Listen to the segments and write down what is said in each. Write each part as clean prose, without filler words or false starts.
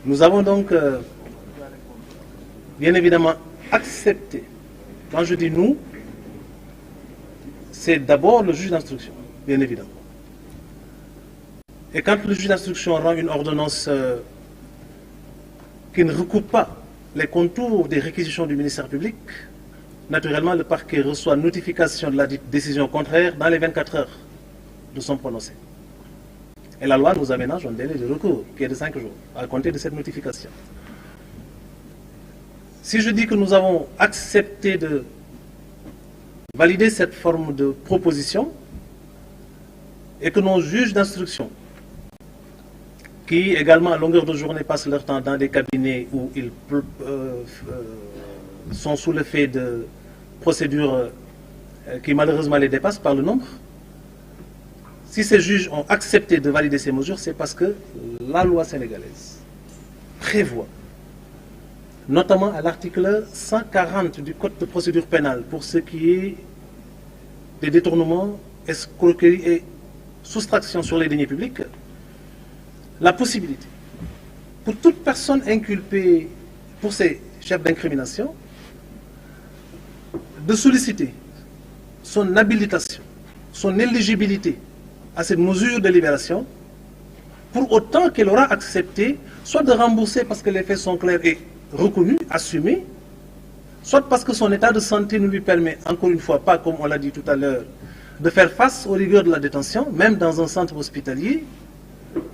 Nous avons donc, bien évidemment, accepté. Quand je dis nous, c'est d'abord le juge d'instruction, bien évidemment. Et quand le juge d'instruction rend une ordonnance qui ne recoupe pas les contours des réquisitions du ministère public, naturellement, le parquet reçoit notification de la décision contraire dans les 24 heures de son prononcé. Et la loi nous aménage un délai de recours qui est de 5 jours à compter de cette notification. Si je dis que nous avons accepté de valider cette forme de proposition et que nos juges d'instruction, qui également à longueur de journée passent leur temps dans des cabinets où ils sont sous l'effet de procédures qui malheureusement les dépassent par le nombre, si ces juges ont accepté de valider ces mesures, c'est parce que la loi sénégalaise prévoit, notamment à l'article 140 du Code de procédure pénale, pour ce qui est des détournements, escroqueries et soustraction sur les deniers publics, la possibilité pour toute personne inculpée pour ces chefs d'incrimination de solliciter son habilitation, son éligibilité à cette mesure de libération, pour autant qu'elle aura accepté soit de rembourser parce que les faits sont clairs et reconnus, assumés, soit parce que son état de santé ne lui permet, encore une fois, pas comme on l'a dit tout à l'heure, de faire face aux rigueurs de la détention, même dans un centre hospitalier,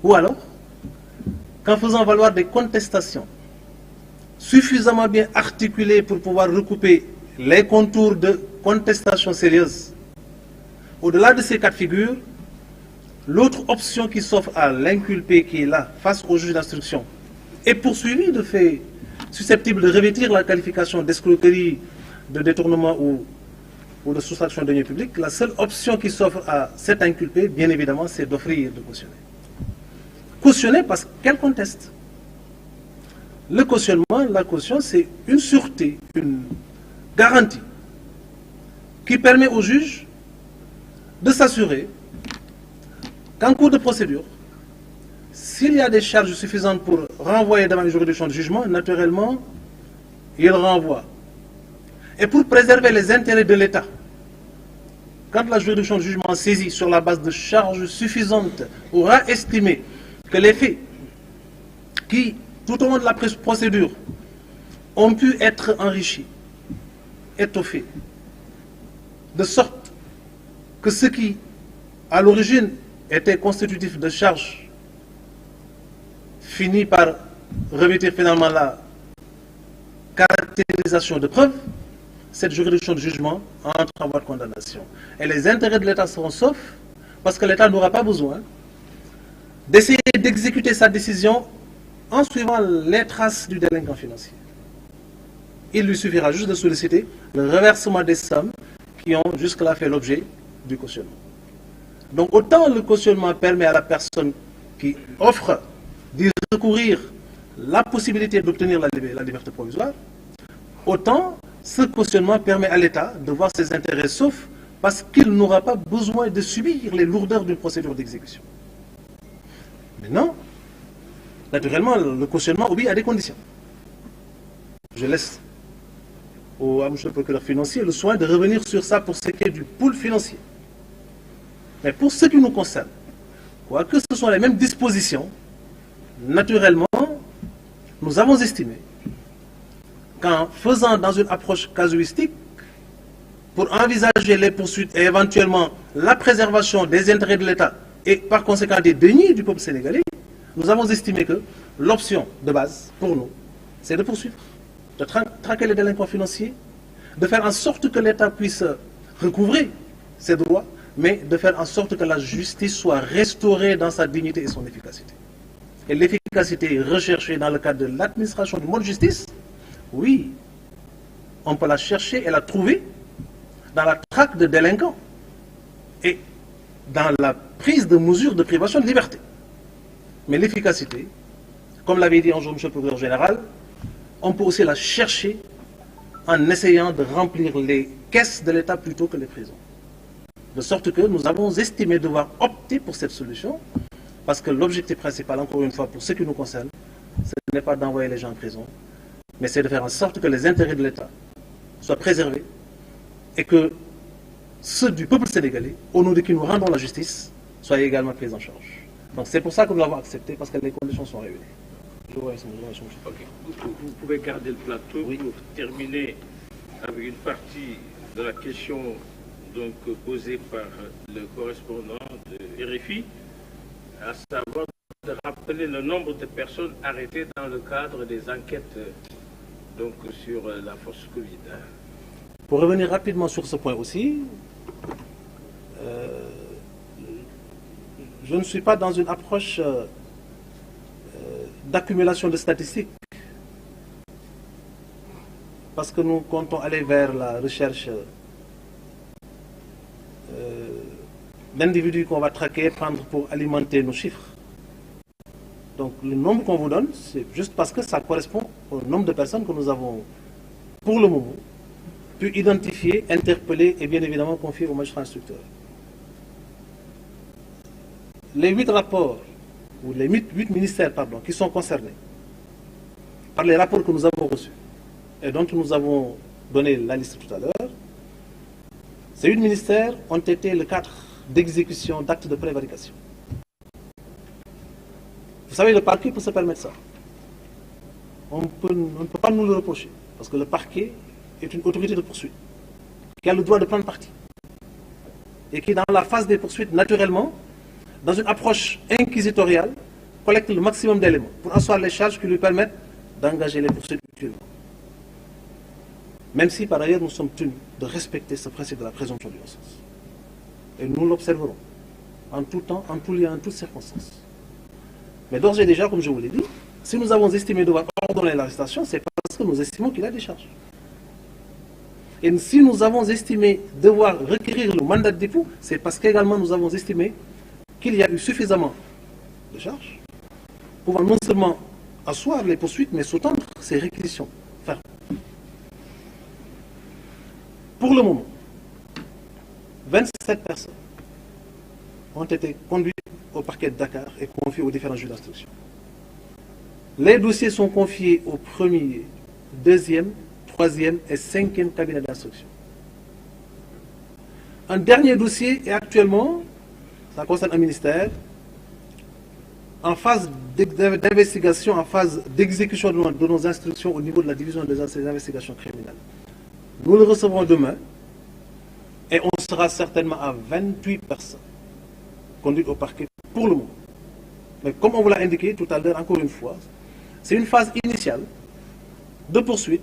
ou alors qu'en faisant valoir des contestations suffisamment bien articulées pour pouvoir recouper les contours de contestations sérieuses. Au-delà de ces cas de figure, l'autre option qui s'offre à l'inculpé qui est là, face au juge d'instruction, est poursuivi de faits susceptibles de revêtir la qualification d'escroquerie, de détournement ou de soustraction de deniers publics. La seule option qui s'offre à cet inculpé, bien évidemment, c'est d'offrir de cautionner. Cautionner parce qu'elle conteste. Le cautionnement, la caution, c'est une sûreté, une garantie qui permet au juge de s'assurer qu'en cours de procédure, s'il y a des charges suffisantes pour renvoyer devant une juridiction de jugement, naturellement, il renvoie. Et pour préserver les intérêts de l'État, quand la juridiction de jugement saisie sur la base de charges suffisantes aura estimé que les faits qui, tout au long de la procédure, ont pu être enrichis, étoffés, de sorte que ce qui, à l'origine, était constitutif de charges, finit par revêtir finalement la caractérisation de preuve, cette juridiction de jugement entre en voie de condamnation. Et les intérêts de l'État seront saufs, parce que l'État n'aura pas besoin d'essayer d'exécuter sa décision en suivant les traces du délinquant financier. Il lui suffira juste de solliciter le reversement des sommes qui ont jusque-là fait l'objet du cautionnement. Donc autant le cautionnement permet à la personne qui offre d'y recourir la possibilité d'obtenir la liberté provisoire, autant ce cautionnement permet à l'État de voir ses intérêts saufs parce qu'il n'aura pas besoin de subir les lourdeurs d'une procédure d'exécution. Maintenant, naturellement, le cautionnement obéit à des conditions. Je laisse à M. le procureur financier le soin de revenir sur ça pour ce qui est du pool financier. Mais pour ce qui nous concerne, quoique ce sont les mêmes dispositions, naturellement, nous avons estimé qu'en faisant dans une approche casuistique, pour envisager les poursuites et éventuellement la préservation des intérêts de l'État et par conséquent des deniers du peuple sénégalais, nous avons estimé que l'option de base pour nous, c'est de poursuivre, de traquer les délinquants financiers, de faire en sorte que l'État puisse recouvrer ses droits, mais de faire en sorte que la justice soit restaurée dans sa dignité et son efficacité. Et l'efficacité recherchée dans le cadre de l'administration du mode de justice, oui, on peut la chercher et la trouver dans la traque de délinquants et dans la prise de mesures de privation de liberté. Mais l'efficacité, comme l'avait dit un jour M. le procureur général, on peut aussi la chercher en essayant de remplir les caisses de l'État plutôt que les prisons. De sorte que nous avons estimé devoir opter pour cette solution, parce que l'objectif principal, encore une fois, pour ce qui nous concerne, ce n'est pas d'envoyer les gens en prison, mais c'est de faire en sorte que les intérêts de l'État soient préservés et que ceux du peuple sénégalais, au nom de qui nous rendons la justice, soient également pris en charge. Donc c'est pour ça que nous l'avons accepté, parce que les conditions sont réunies. Okay. Vous pouvez garder le plateau pour terminer avec une partie de la question donc, posée par le correspondant de RFI, à savoir de rappeler le nombre de personnes arrêtées dans le cadre des enquêtes donc, sur la force Covid. Pour revenir rapidement sur ce point aussi, je ne suis pas dans une approche d'accumulation de statistiques, parce que nous comptons aller vers la recherche d'individus qu'on va traquer, prendre pour alimenter nos chiffres. Donc le nombre qu'on vous donne, c'est juste parce que ça correspond au nombre de personnes que nous avons, pour le moment, pu identifier, interpeller et bien évidemment confier aux magistrats instructeurs. Les 8 rapports, ou les 8 ministères, pardon, qui sont concernés par les rapports que nous avons reçus et dont nous avons donné la liste tout à l'heure, ces 8 ministères ont été le cadre d'exécution d'actes de prévarication. Vous savez, le parquet peut se permettre ça. On ne peut pas nous le reprocher, parce que le parquet est une autorité de poursuite, qui a le droit de prendre parti, et qui, dans la phase des poursuites, naturellement, dans une approche inquisitoriale, collecte le maximum d'éléments pour asseoir les charges qui lui permettent d'engager les poursuites utilement. Même si, par ailleurs, nous sommes tenus de respecter ce principe de la présomption d'innocence. Et nous l'observerons en tout temps, en tout lieu, en toutes circonstances. Mais d'ores et déjà, comme je vous l'ai dit, si nous avons estimé devoir ordonner l'arrestation, c'est parce que nous estimons qu'il a des charges. Et si nous avons estimé devoir requérir le mandat de dépôt, c'est parce qu'également nous avons estimé qu'il y a eu suffisamment de charges, pouvant non seulement asseoir les poursuites, mais sous-tendre ces réquisitions fermes. Pour le moment, 27 personnes ont été conduites au parquet de Dakar et confiées aux différents juges d'instruction. Les dossiers sont confiés au premier, deuxième, troisième et cinquième cabinet d'instruction. Un dernier dossier est actuellement, ça concerne un ministère, en phase d'investigation, en phase d'exécution de nos instructions au niveau de la division des investigations criminelles. Nous le recevrons demain et on sera certainement à 28 personnes conduites au parquet pour le moment. Mais comme on vous l'a indiqué tout à l'heure, encore une fois, c'est une phase initiale de poursuite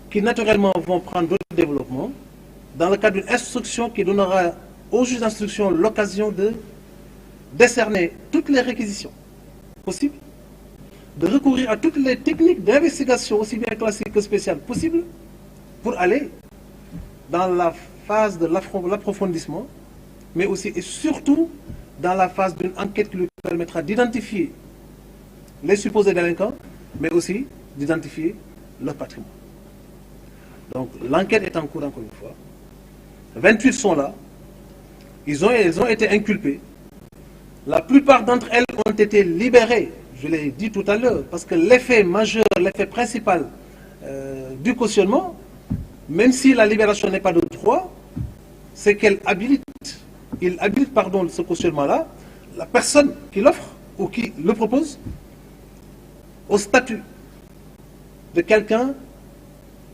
qui naturellement vont prendre d'autres développements dans le cadre d'une instruction qui donnera aux juges d'instruction l'occasion de décerner toutes les réquisitions possibles, de recourir à toutes les techniques d'investigation aussi bien classiques que spéciales possibles pour aller dans la phase de l'approfondissement, mais aussi et surtout dans la phase d'une enquête qui lui permettra d'identifier les supposés délinquants, mais aussi d'identifier leur patrimoine. Donc l'enquête est en cours encore une fois. 28 sont là. Ils ont été inculpés. La plupart d'entre elles ont été libérées, je l'ai dit tout à l'heure, parce que l'effet majeur, l'effet principal du cautionnement, même si la libération n'est pas de droit, c'est qu'elle habilite, ce cautionnement-là, la personne qui l'offre ou qui le propose au statut de quelqu'un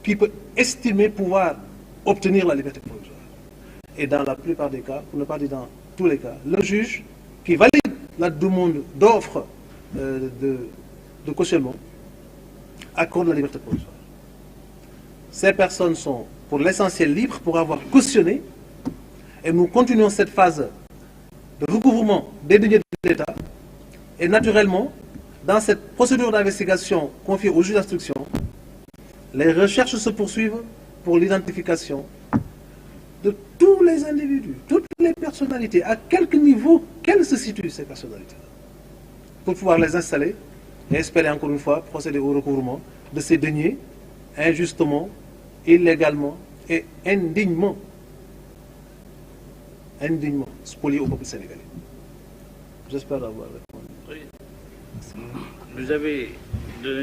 qui peut estimer pouvoir obtenir la liberté provisoire. Et dans la plupart des cas, pour ne pas dire dans tous les cas, le juge qui valide la demande d'offre de cautionnement accorde la liberté provisoire. Ces personnes sont pour l'essentiel libres pour avoir cautionné et nous continuons cette phase de recouvrement des deniers de l'État et naturellement, dans cette procédure d'investigation confiée au juge d'instruction, les recherches se poursuivent pour l'identification de tous les individus, toutes les personnalités, à quelque niveau qu'elles se situent ces personnalités, pour pouvoir les installer et espérer encore une fois procéder au recouvrement de ces deniers injustement, illégalement et indignement spoliés au peuple sénégalais. J'espère avoir répondu. Vous avez